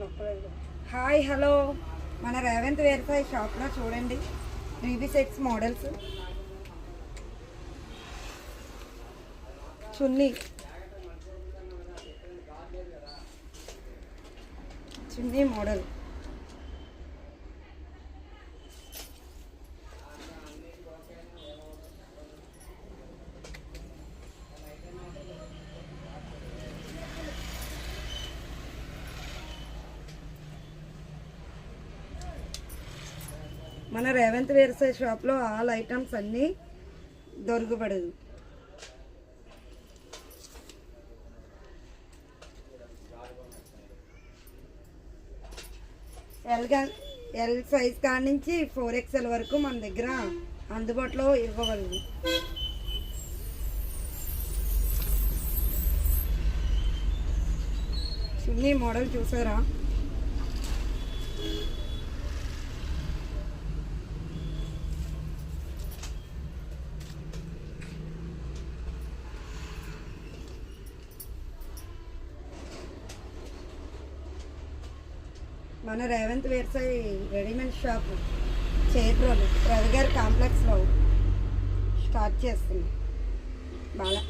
Hi hello, మన రేవంత్ వేర్సాయి షాప్లో చూడండి 3B సెట్స్ మోడల్స్. చున్నీ మోడల్ మన రేవంత్ వేర్సాయి షాప్లో ఆల్ ఐటమ్స్ అన్నీ దొరకబడదు. ఎల్ సైజ్ కాడి నుంచి 4XL వరకు మన దగ్గర అందుబాటులో ఇవ్వగలదు. చున్నీ మోడల్ చూసారా? మన రేవంత్ వేర్సాయి రెడీమేడ్ షాప్ చేబ్రోలు రవిగారి కాంప్లెక్స్లో స్టార్ట్ చేస్తుంది. బాగా